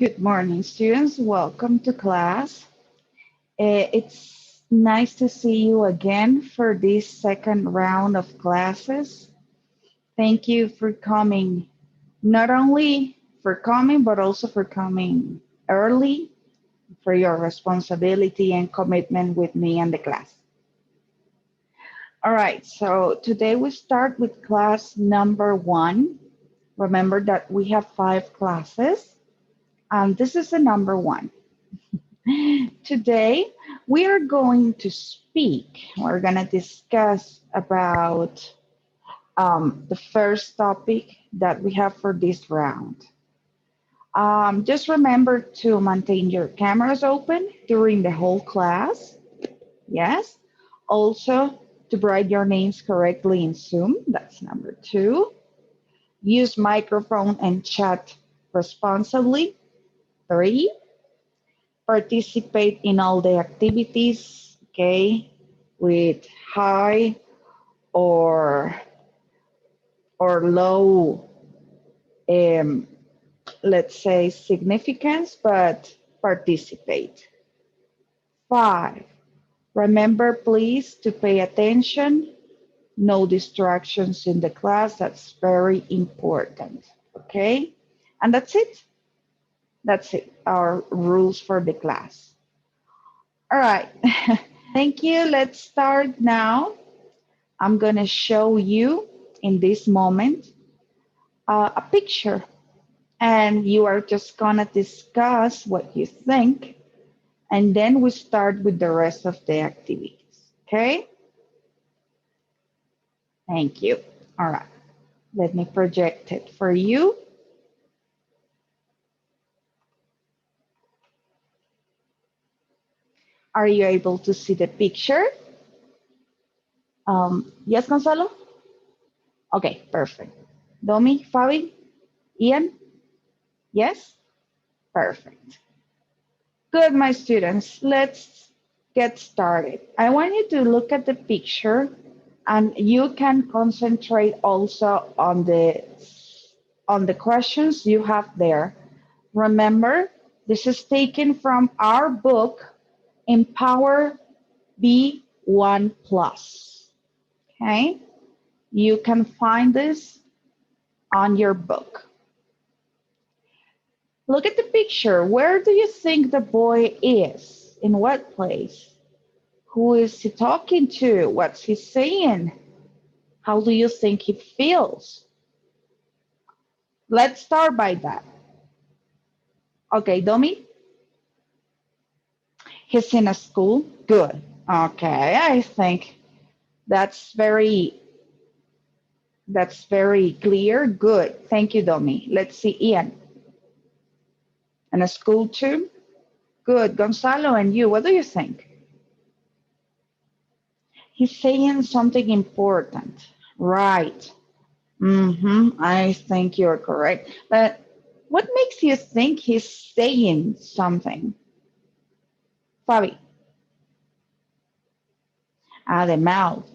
Good morning, students. Welcome to class. It's nice to see you again for this second round of classes. Thank you for coming, not only for coming, but also for coming early, for your responsibility and commitment with me and the class. All right, so today we start with class number 1. Remember that we have 5 classes, and this is the number 1. Today, we are going to speak. We're going to discuss about the first topic that we have for this round. Just remember to maintain your cameras open during the whole class. Yes. Also, to write your names correctly in Zoom. That's number 2. Use microphone and chat responsibly. 3. Participate in all the activities, okay, with high or low, um, let's say significance, but participate. 5, remember please to pay attention, no distractions in the class, that's very important, okay? And that's it, our rules for the class. All right. Thank you. Let's start now. I'm going to show you in this moment a picture, and you are just going to discuss what you think, and then we start with the rest of the activities. Okay? Thank you. All right. Let me project it for you. Are you able to see the picture? Yes, Gonzalo? Okay, perfect. Domi, Fabi, Ian? Yes? Perfect. Good, my students. Let's get started. I want you to look at the picture and you can concentrate also on the questions you have there. Remember, this is taken from our book, Empower B1 Plus. Okay? You can find this on your book. Look at the picture. Where do you think the boy is? In what place? Who is he talking to? What's he saying? How do you think he feels? Let's start by that. Okay, Domi, he's in a school. Good. Okay, I think that's very clear. Good. Thank you, Domi. Let's see Ian. In a school too? Good. Gonzalo and you, what do you think? He's saying something important. Right. I think you're correct. But what makes you think he's saying something? Fabi, the mouth.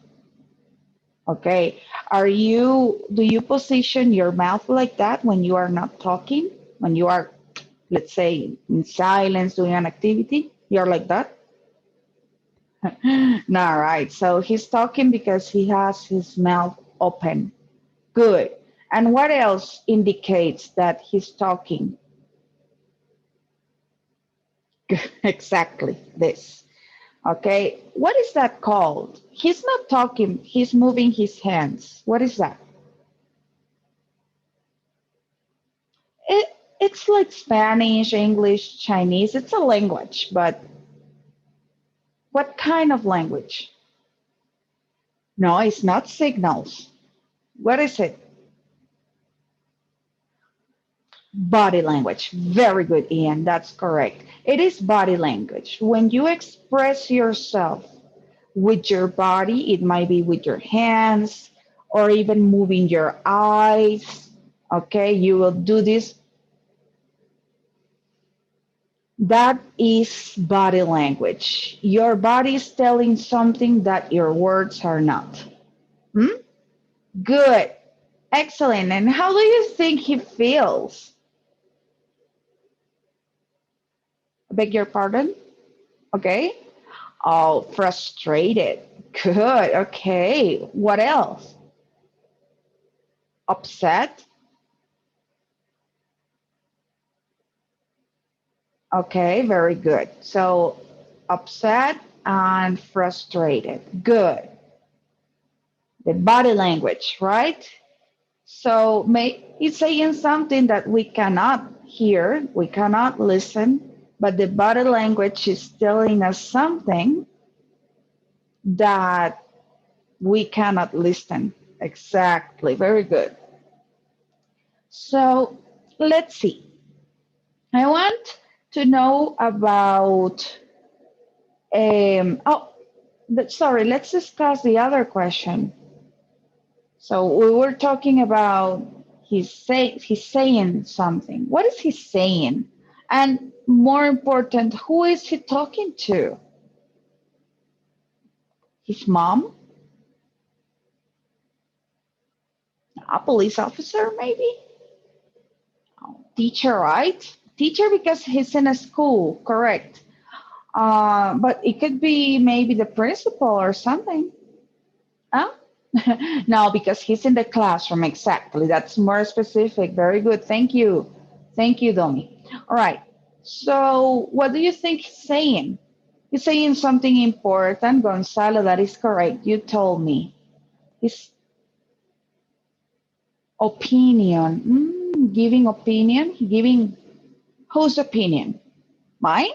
Okay. Do you position your mouth like that when you are not talking? When you are, let's say, in silence doing an activity? You're like that? No, right. So he's talking because he has his mouth open. Good. And what else indicates that he's talking? Exactly this. Okay. What is that called? He's not talking, he's moving his hands. What is that? It, it's like Spanish, English, Chinese. It's a language, but what kind of language? No, it's not signals. What is it? Body language. Very good, Ian. That's correct. It is body language. When you express yourself with your body, it might be with your hands or even moving your eyes. Okay, you will do this. That is body language. Your body is telling something that your words are not. Hmm? Good. Excellent. And how do you think he feels? Beg your pardon? Okay. Oh, frustrated. Good. Okay. What else? Upset. Okay, very good. So upset and frustrated. Good. The body language, right? So he's saying something that we cannot hear, we cannot listen, but the body language is telling us something that we cannot listen. Exactly. Very good. So let's see. I want to know about, sorry, let's discuss the other question. So we were talking about he's saying something. What is he saying? And more important, who is he talking to? His mom? A police officer, maybe? Teacher, right? Teacher because he's in a school, correct. But it could be maybe the principal or something. Huh? No, because he's in the classroom, exactly. That's more specific. Very good. Thank you. Thank you, Domi. All right. So, what do you think he's saying? He's saying something important, Gonzalo. That is correct. You told me. His opinion. Giving opinion. Giving whose opinion? Mine?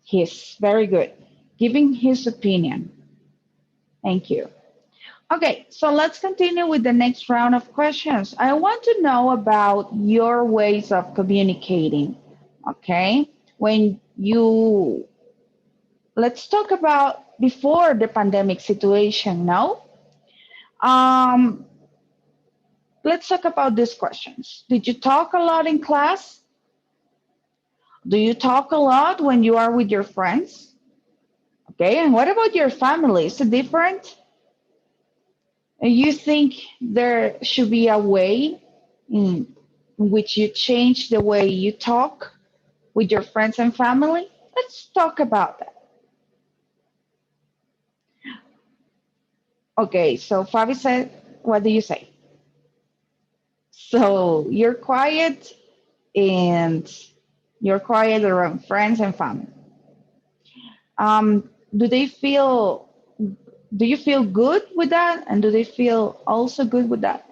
His. Very good. Giving his opinion. Thank you. Okay, so let's continue with the next round of questions. I want to know about your ways of communicating. Okay, when you, let's talk about before the pandemic situation. No, um, let's talk about these questions. Did you talk a lot in class? Do you talk a lot when you are with your friends? Okay, and what about your family? Is it different? You think there should be a way in which you change the way you talk with your friends and family? Let's talk about that. Okay, so Fabi said, what do you say? So you're quiet and you're quiet around friends and family. Do they feel, do you feel good with that? And do they feel also good with that?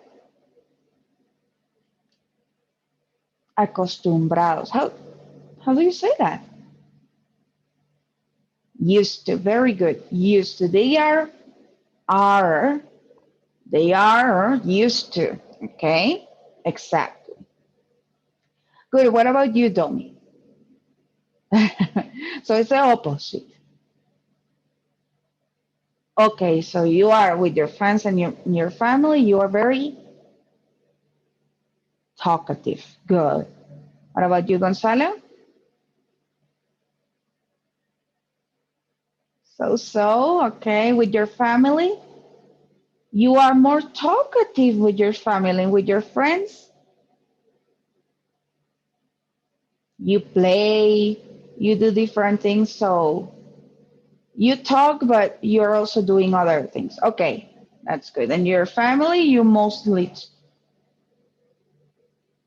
Acostumbrados. How do you say that? Used to. Very good. Used to. Are they are used to. Okay? Exactly. Good. What about you, Domi? So it's the opposite. Okay, so you are with your friends and your family, you are very talkative. Good. What about you, Gonzalo? So, okay, with your family, you are more talkative with your family and with your friends. You play, you do different things, so you talk, but you're also doing other things. Okay, that's good. And your family, you mostly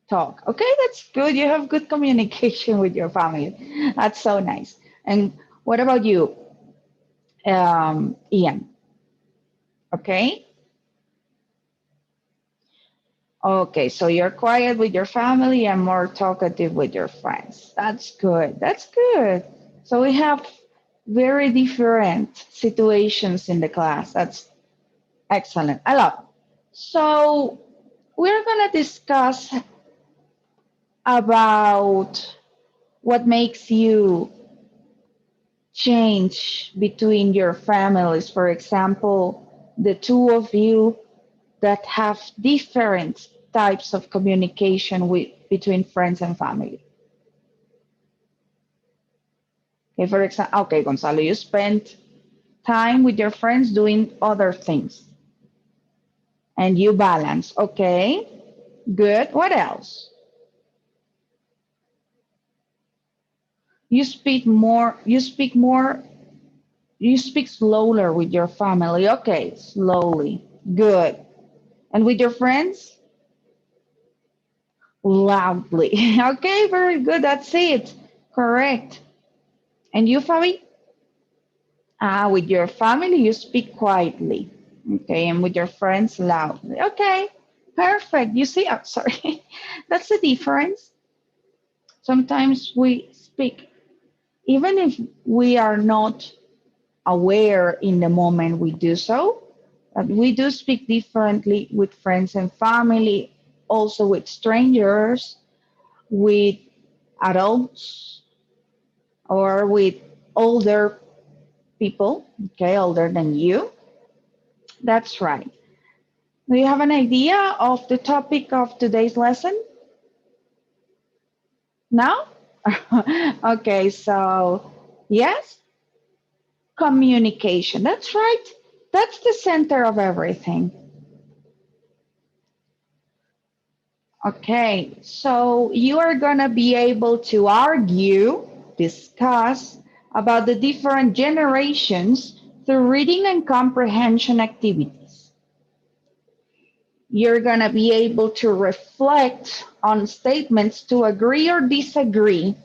talk. Okay, that's good. You have good communication with your family. That's so nice. And what about you, Ian? Okay. Okay, so you're quiet with your family and more talkative with your friends. That's good. That's good. So we have very different situations in the class. That's excellent. I love it. So we're going to discuss about what makes you change between your families. For example, the two of you that have different types of communication with between friends and family. Okay, for example, okay, Gonzalo, you spend time with your friends doing other things and you balance. Okay, good. What else? You speak slower with your family. Okay, slowly. Good. And with your friends? Loudly. Okay, very good. That's it. Correct. And you, Fabi? With your family, you speak quietly. Okay, and with your friends, loudly. Okay, perfect. You see, oh, sorry. That's the difference. Sometimes we speak, even if we are not aware in the moment we do so, but we do speak differently with friends and family, also with strangers, with adults, or with older people, okay, older than you. That's right. Do you have an idea of the topic of today's lesson? No? Okay, so yes, communication. That's right. That's the center of everything. Okay, so you are going to be able to argue, discuss about the different generations through reading and comprehension activities. You're going to be able to reflect on statements to agree or disagree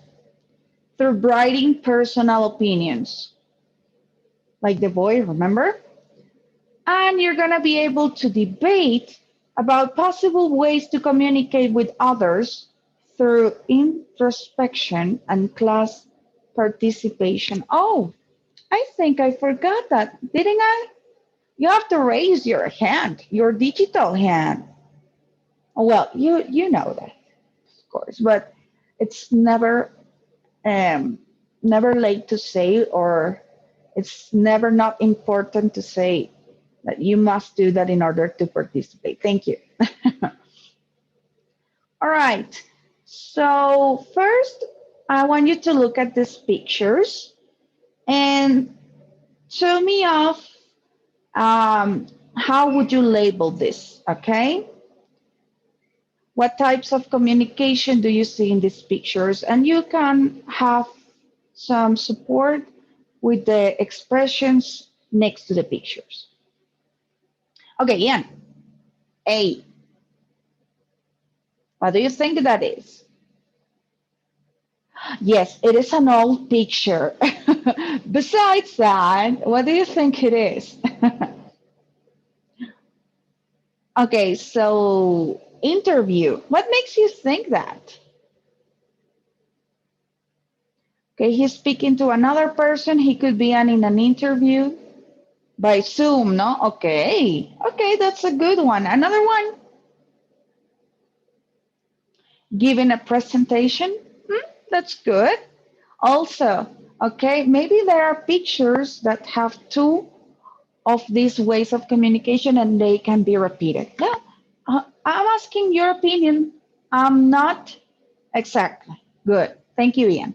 through writing personal opinions, like the boy, remember? And you're going to be able to debate about possible ways to communicate with others through introspection and class participation. Oh, I think I forgot that, didn't I? You have to raise your hand, your digital hand. Well, you know that, of course, but it's um, never late to say, or it's never not important to say that you must do that in order to participate. Thank you. All right. So first, I want you to look at these pictures and tell me off how would you label this, okay? What types of communication do you see in these pictures? And you can have some support with the expressions next to the pictures. Okay, Ian, A, what do you think that is? Yes, it is an old picture. Besides that, what do you think it is? Okay, so interview. What makes you think that? Okay, he's speaking to another person. He could be in an interview by Zoom, no? Okay, okay, that's a good one. Another one, giving a presentation. That's good. Also, okay, maybe there are pictures that have two of these ways of communication and they can be repeated. Yeah, I'm asking your opinion. I'm not exactly. Good. Thank you, Ian.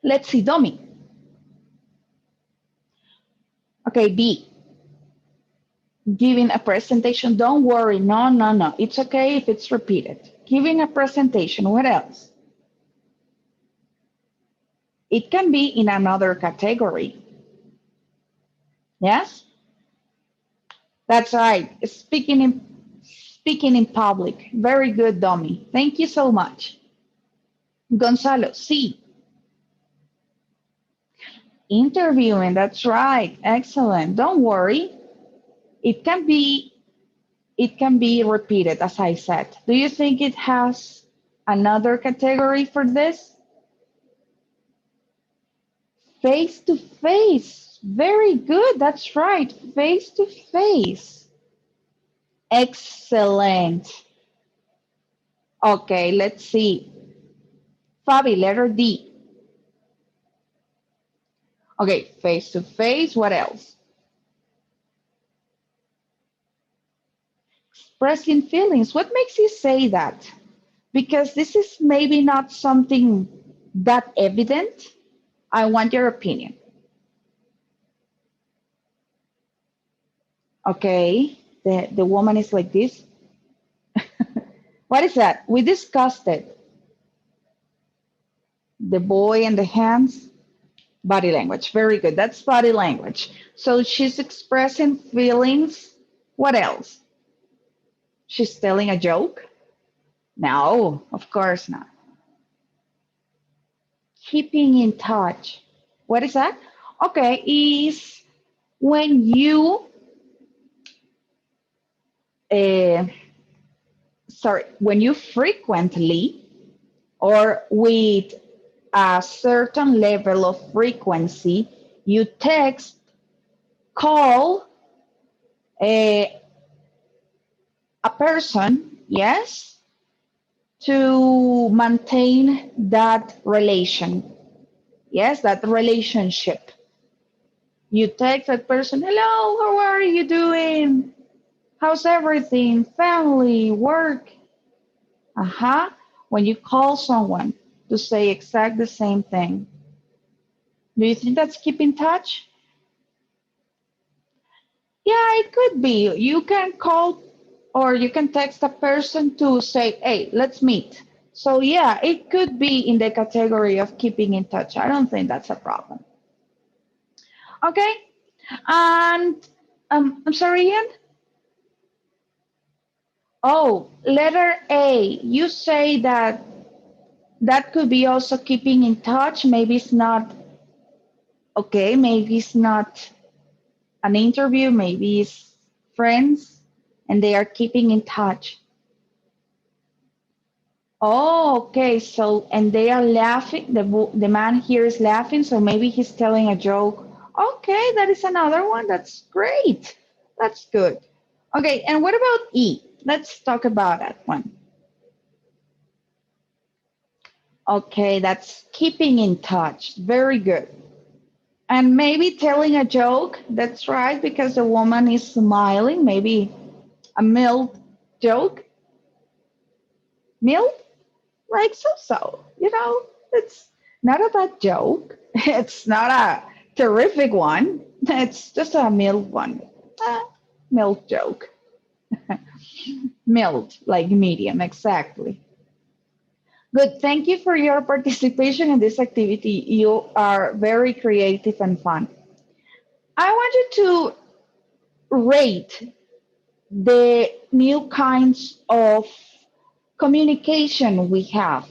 Let's see, Domi. Okay, B. Giving a presentation. Don't worry. No, no, no. It's okay if it's repeated. Giving a presentation. What else? It can be in another category. Yes? That's right. Speaking in public. Very good, Domi. Thank you so much. Gonzalo, C. Interviewing, that's right. Excellent. Don't worry. It can be it can be repeated, as I said. Do you think it has another category for this? Face to face. Very good. That's right. Face to face. Excellent. Okay, let's see. Fabi, letter D. Okay, face to face. What else? Expressing feelings. What makes you say that? Because this is maybe not something that evident. I want your opinion. Okay, the woman is like this. What is that? We discussed it. The boy and the hands, body language. Very good. That's body language. So she's expressing feelings. What else? She's telling a joke? No, of course not. Keeping in touch. What is that? Okay, is when you, uh, when you frequently or with a certain level of frequency, you text, call a person, yes, to maintain that relation, yes, that relationship. You text that person, hello, how are you doing? How's everything? Family, work? Uh-huh. When you call someone to say exact the same thing, do you think that's keep in touch? Yeah, it could be. You can call or you can text a person to say, hey, let's meet. So, yeah, it could be in the category of keeping in touch. I don't think that's a problem. Okay. And I'm sorry, Ian? Oh, letter A. You say that that could be also keeping in touch. Maybe it's not okay. Maybe it's not an interview. Maybe it's friends and they are keeping in touch. Oh, okay. So, and they are laughing. The man here is laughing. So maybe he's telling a joke. Okay, that is another one. That's great. That's good. Okay, and what about E? Let's talk about that one. Okay, that's keeping in touch. Very good. And maybe telling a joke. That's right, because the woman is smiling. Maybe a mild joke. Mild? Like so. It's not a bad joke. It's not a terrific one. It's just a mild one. A mild joke. Mild, like medium, exactly. Good. Thank you for your participation in this activity. You are very creative and fun. I want you to rate the new kinds of communication we have.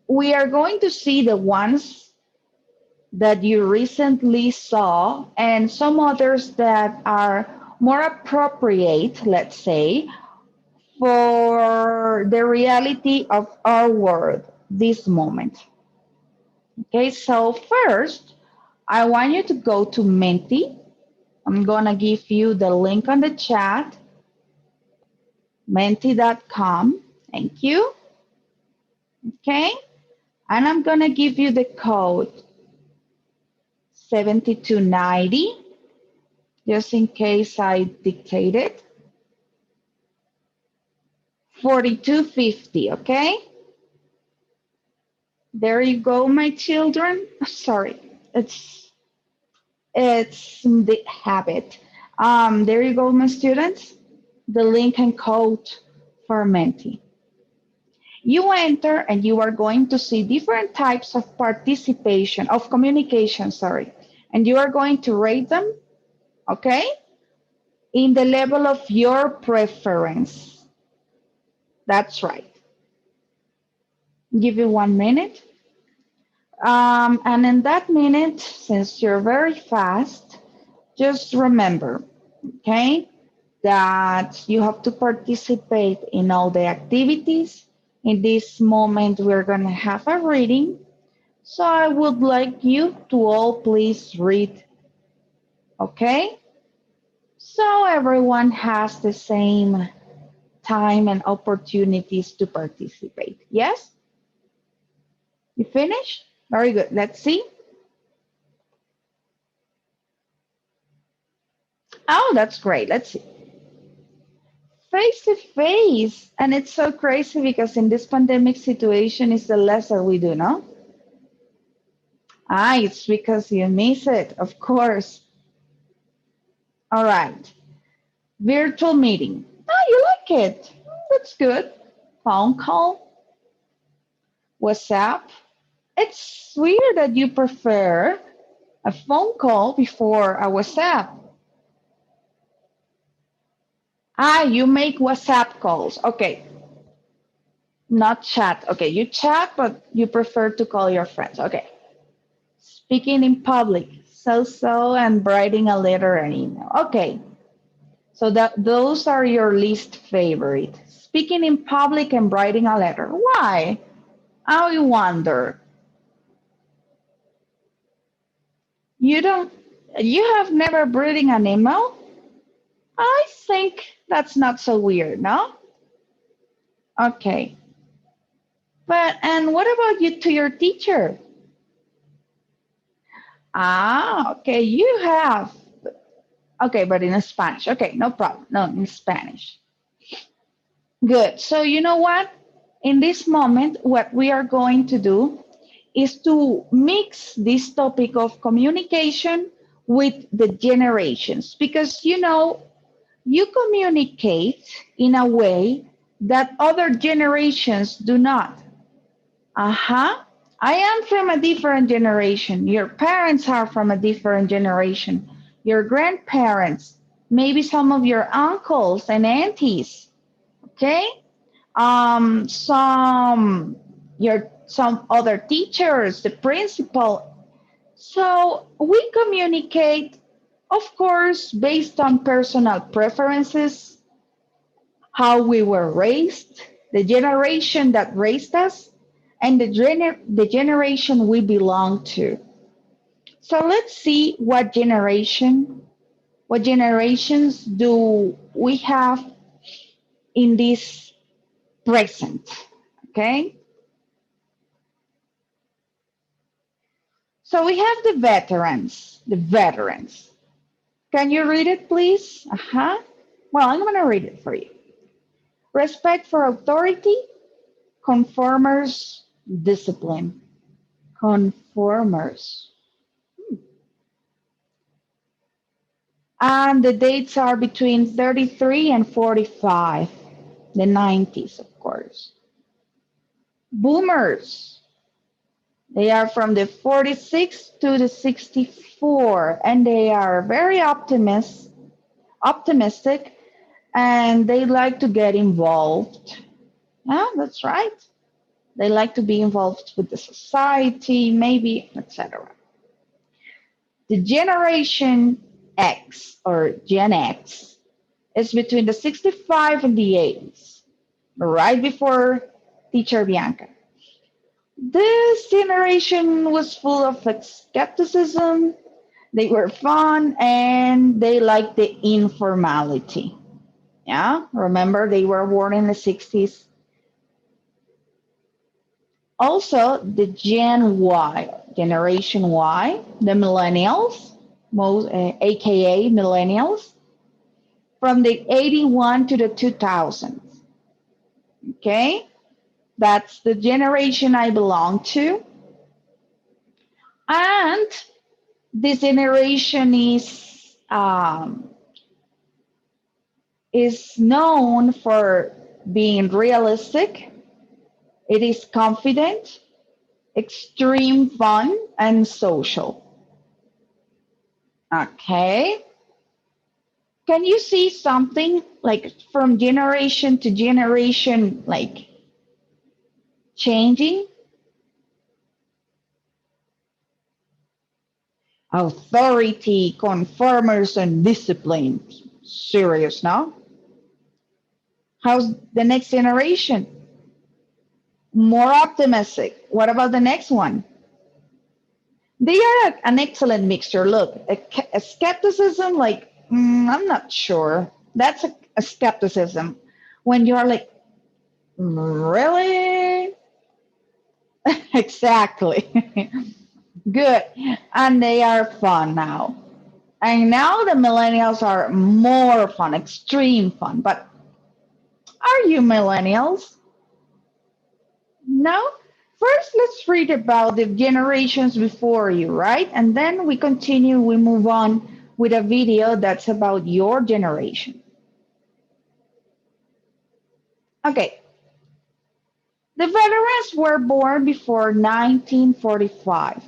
We are going to see the ones that you recently saw and some others that are more appropriate, let's say, for the reality of our world this moment. Okay, so first, I want you to go to Menti. I'm going to give you the link on the chat, menti.com. Thank you. Okay, and I'm going to give you the code 7290, just in case I dictate it. 4250, okay? There you go, my children. Sorry, it's the habit. There you go, my students. The link and code for Menti. You enter and you are going to see different types of participation, of communication, sorry. And you are going to rate them, okay? In the level of your preference. That's right. Give you 1 minute. And in that minute, since you're very fast, just remember, okay, that you have to participate in all the activities. In this moment, we're going to have a reading. So I would like you to all please read, okay? So everyone has the same time and opportunities to participate. Yes? You finished? Very good. Let's see. Oh, that's great. Let's see. Face to face. And it's so crazy because in this pandemic situation, it's the lesser we do, no? Ah, it's because you miss it, of course. All right. Virtual meeting. Oh, you like it. That's good. Phone call, WhatsApp. It's weird that you prefer a phone call before a WhatsApp. Ah, you make WhatsApp calls. Okay, not chat. Okay, you chat, but you prefer to call your friends. Okay. Speaking in public, so, and writing a letter and email. Okay, so that those are your least favorite. Speaking in public and writing a letter. Why? I wonder. You don't. You have never written an email? I think that's not so weird, no? Okay. But and what about you to your teacher? Ah, okay, you have. Okay, but in Spanish. Okay, no problem. No, in Spanish. Good. So you know what? In this moment, what we are going to do is to mix this topic of communication with the generations because you know you communicate in a way that other generations do not. Uh-huh. I am from a different generation. Your parents are from a different generation. Your grandparents, maybe some of your uncles and aunties, okay? Some other teachers, the principal. So we communicate, of course, based on personal preferences, how we were raised, the generation that raised us, and the generation we belong to. So let's see what generations do we have in this present. Okay. So we have the veterans. The veterans. Can you read it, please? Uh-huh. Well, I'm going to read it for you. Respect for authority, conformers, discipline. Conformers. And the dates are between 33 and 45, the 90s, of course. Boomers, they are from the 46 to the 64, and they are very optimistic, and they like to get involved. Yeah, that's right. They like to be involved with the society, maybe, etc. The Generation X or Gen X is between the 65 and the 80s, right before Teacher Bianca. This generation was full of skepticism. They were fun and they liked the informality. Yeah, remember they were born in the 60s. Also, the Gen Y, Generation Y, the millennials, aka millennials, from the 81 to the 2000s. Okay, that's the generation I belong to. And this generation is known for being realistic. It is confident, extreme fun, and social. Okay. Can you see something like from generation to generation, like changing? Authority, conformers, and discipline. Serious now? How's the next generation? More optimistic. What about the next one? They are an excellent mixture. Look, a skepticism, like, I'm not sure. That's a skepticism. When you're like, really? Exactly. Good. And they are fun now. And now the millennials are more fun, extreme fun. But are you millennials? No? First, let's read about the generations before you, right? And then we continue, we move on with a video that's about your generation. Okay. The veterans were born before 1945.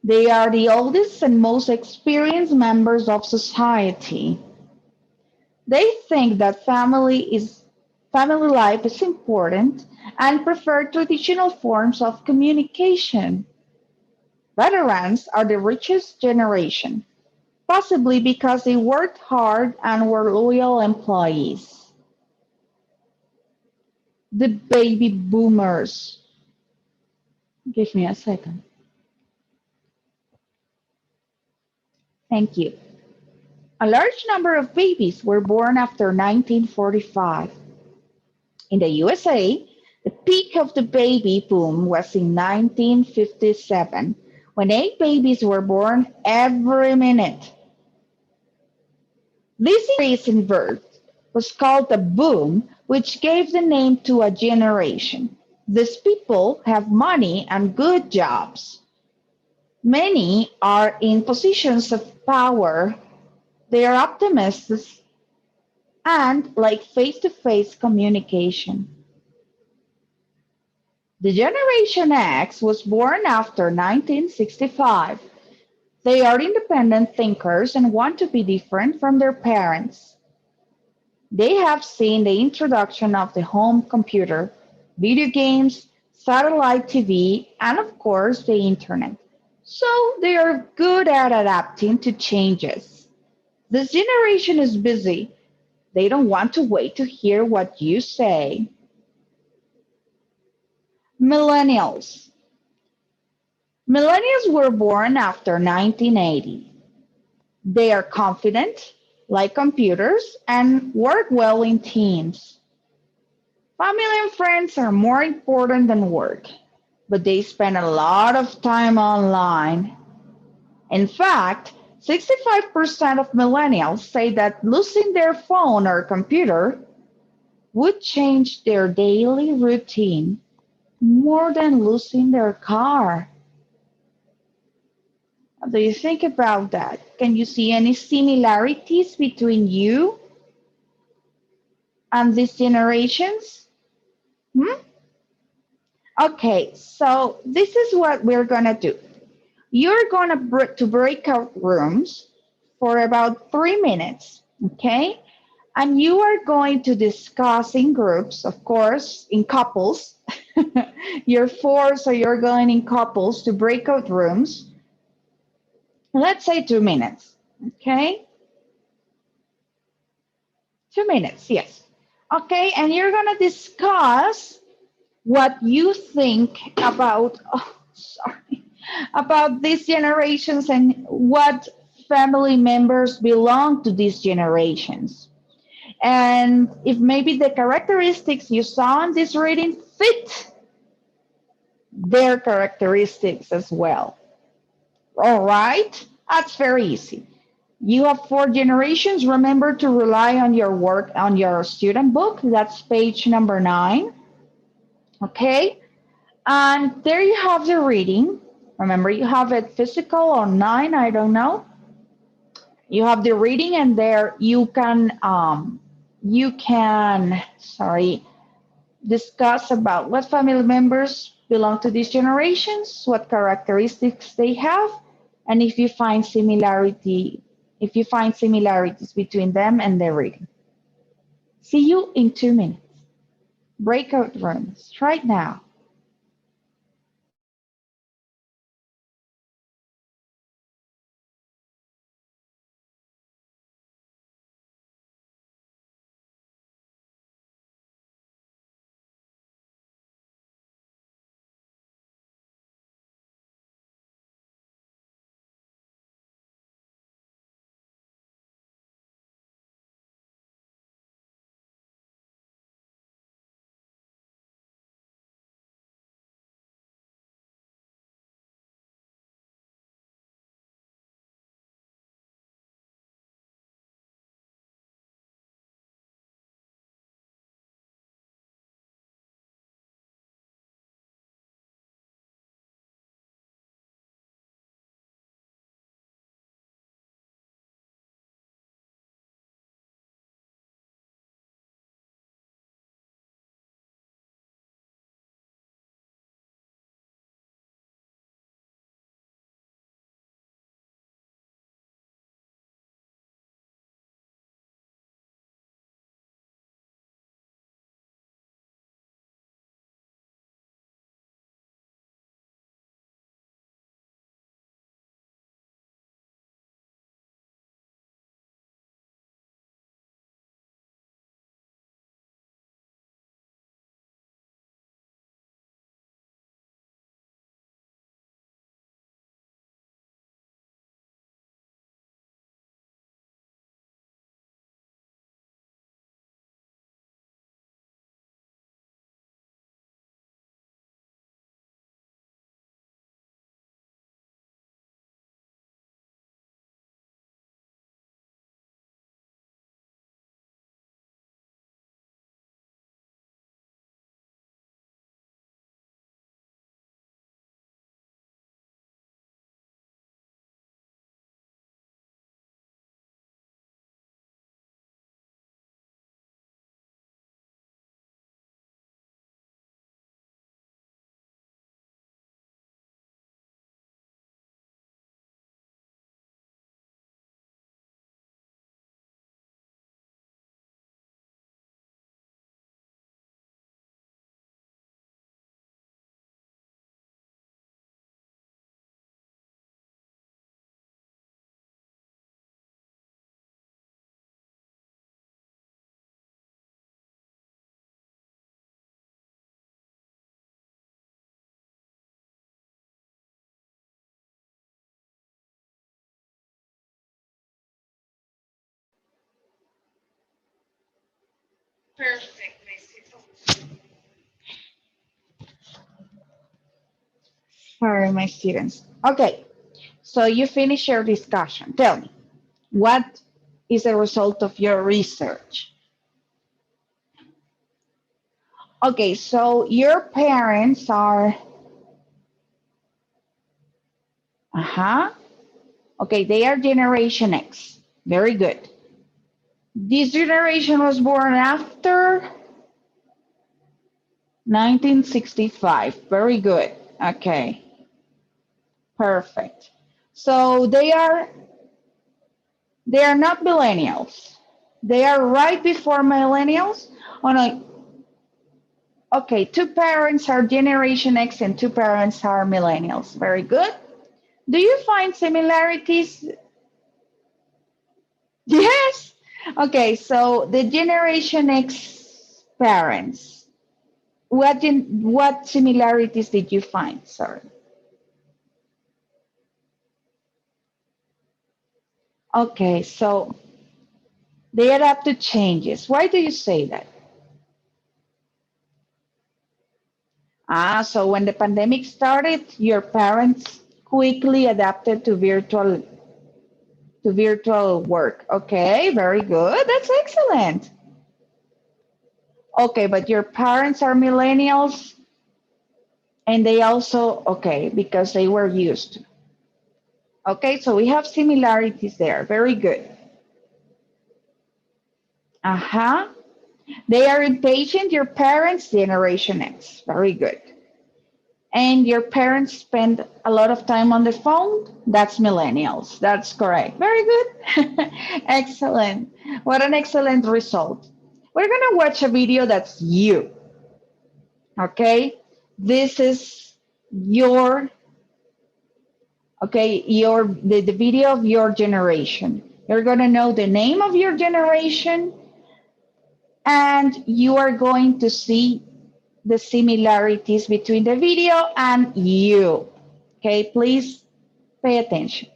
They are the oldest and most experienced members of society. They think that family life is important and prefer traditional forms of communication. Veterans are the richest generation, possibly because they worked hard and were loyal employees. The baby boomers. Give me a second. Thank you. A large number of babies were born after 1945. In the USA, the peak of the baby boom was in 1957, when 8 babies were born every minute. This increase in birth was called a boom, which gave the name to a generation. These people have money and good jobs. Many are in positions of power. They are optimists and like face-to-face communication. The Generation X was born after 1965. They are independent thinkers and want to be different from their parents. They have seen the introduction of the home computer, video games, satellite TV, and of course the internet. So they are good at adapting to changes. This generation is busy. They don't want to wait to hear what you say. Millennials. Millennials were born after 1980. They are confident, like computers, and work well in teams. Family and friends are more important than work, but they spend a lot of time online. In fact, 65% of millennials say that losing their phone or computer would change their daily routine more than losing their car. What do you think about that? Can you see any similarities between you and these generations? Hmm? Okay, so this is what we're gonna do. You're gonna to breakout rooms for about 3 minutes, okay? And you are going to discuss in groups, of course, in couples. You're four, so you're going in couples to breakout rooms. Let's say 2 minutes, okay? 2 minutes, yes. Okay, and you're gonna discuss what you think about, oh, sorry, about these generations and what family members belong to these generations. And if maybe the characteristics you saw in this reading fit their characteristics as well. All right, that's very easy. You have 4 generations. Remember to rely on your work on your student book. That's page number 9. Okay, and there you have the reading. Remember, you have it physical online. I don't know. You have the reading, and there you can sorry discuss about what family members belong to these generations, what characteristics they have, and if you find similarities between them and their reading. See you in 2 minutes. Breakout rooms right now. Perfect. Sorry, my students. Okay, so you finish your discussion. Tell me, what is the result of your research? Okay, so your parents are, okay, they are Generation X. Very good. This generation was born after 1965. Very good. Okay, perfect. So they are not millennials. They are right before millennials. Oh no. Okay, two parents are Generation X and two parents are millennials. Very good. Do you find similarities? Yes. Okay, so the Generation X parents, what similarities did you find? Sorry. Okay, so they adapt to changes. Why do you say that? So when the pandemic started, your parents quickly adapted to virtual work. Okay, very good. That's excellent. Okay, but your parents are millennials and they also, okay, because they were used to. Okay, so we have similarities there. Very good. Uh-huh. They are impatient, your parents, Generation X. Very good. And your parents spend a lot of time on the phone? That's millennials. That's correct. Very good. Excellent. What an excellent result. We're going to watch a video that's you. Okay? This is your, okay, the video of your generation. You're going to know the name of your generation and you are going to see the similarities between the video and you. Okay, please pay attention.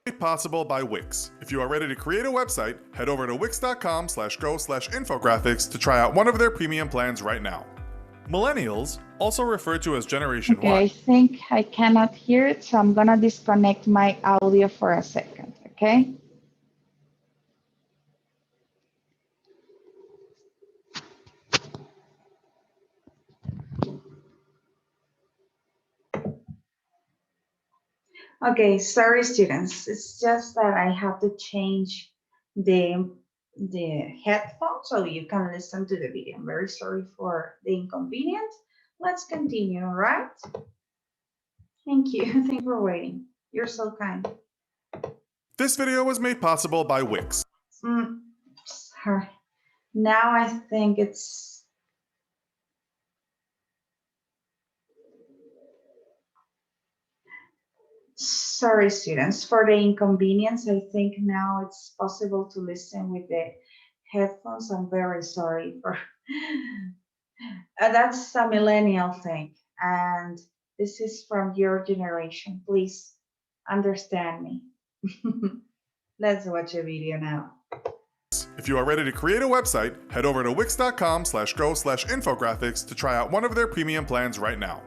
Made possible by Wix. If you are ready to create a website, head over to wix.com/go/infographics to try out one of their premium plans right now. Millennials, also referred to as Generation Okay, I Y. think I cannot hear it, so I'm gonna disconnect my audio for a second, okay? Okay, sorry students. It's just that I have to change the headphone so you can listen to the video. I'm very sorry for the inconvenience. Let's continue, all right? Thank you. Thank you for waiting. You're so kind. This video was made possible by Wix. Sorry. Now I think it's sorry, students, for the inconvenience. I think now it's possible to listen with the headphones. I'm very sorry for that's a millennial thing, and this is from your generation. Please understand me. Let's watch a video now. If you are ready to create a website, head over to wix.com/go/infographics to try out one of their premium plans right now.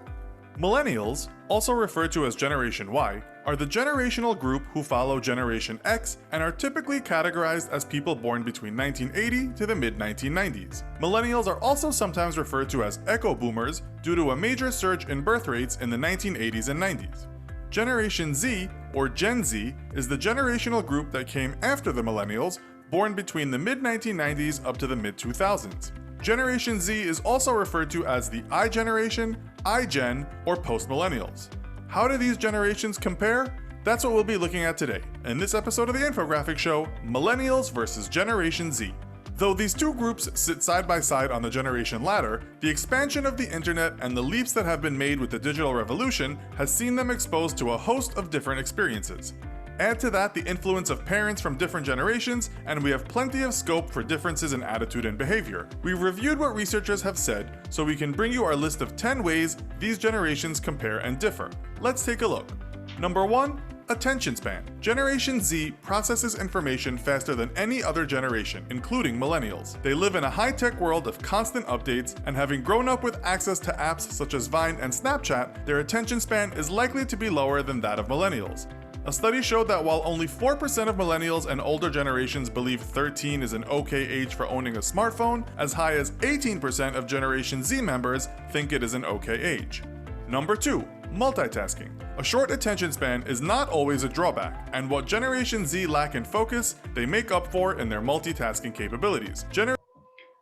Millennials, also referred to as Generation Y, are the generational group who follow Generation X and are typically categorized as people born between 1980 to the mid-1990s. Millennials are also sometimes referred to as Echo Boomers due to a major surge in birth rates in the 1980s and 90s. Generation Z, or Gen Z, is the generational group that came after the Millennials, born between the mid-1990s up to the mid-2000s. Generation Z is also referred to as the I generation, iGen, or post-millennials. How do these generations compare? That's what we'll be looking at today, in this episode of the Infographic Show, Millennials versus Generation Z. Though these two groups sit side by side on the generation ladder, the expansion of the internet and the leaps that have been made with the digital revolution has seen them exposed to a host of different experiences. Add to that the influence of parents from different generations, and we have plenty of scope for differences in attitude and behavior. We've reviewed what researchers have said, so we can bring you our list of 10 ways these generations compare and differ. Let's take a look. Number 1. Attention span. Generation Z processes information faster than any other generation, including millennials. They live in a high-tech world of constant updates, and having grown up with access to apps such as Vine and Snapchat, their attention span is likely to be lower than that of millennials. A study showed that while only 4% of millennials and older generations believe 13 is an okay age for owning a smartphone, as high as 18% of Generation Z members think it is an okay age. Number 2. Multitasking. A short attention span is not always a drawback, and what Generation Z lack in focus, they make up for in their multitasking capabilities.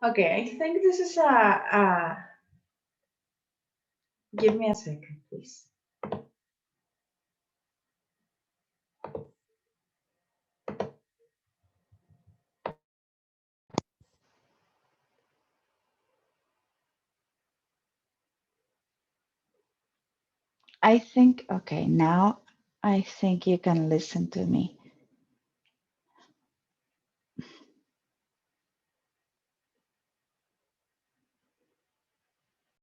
Okay, I think this is a give me a second, please. I think, okay, now I think you can listen to me.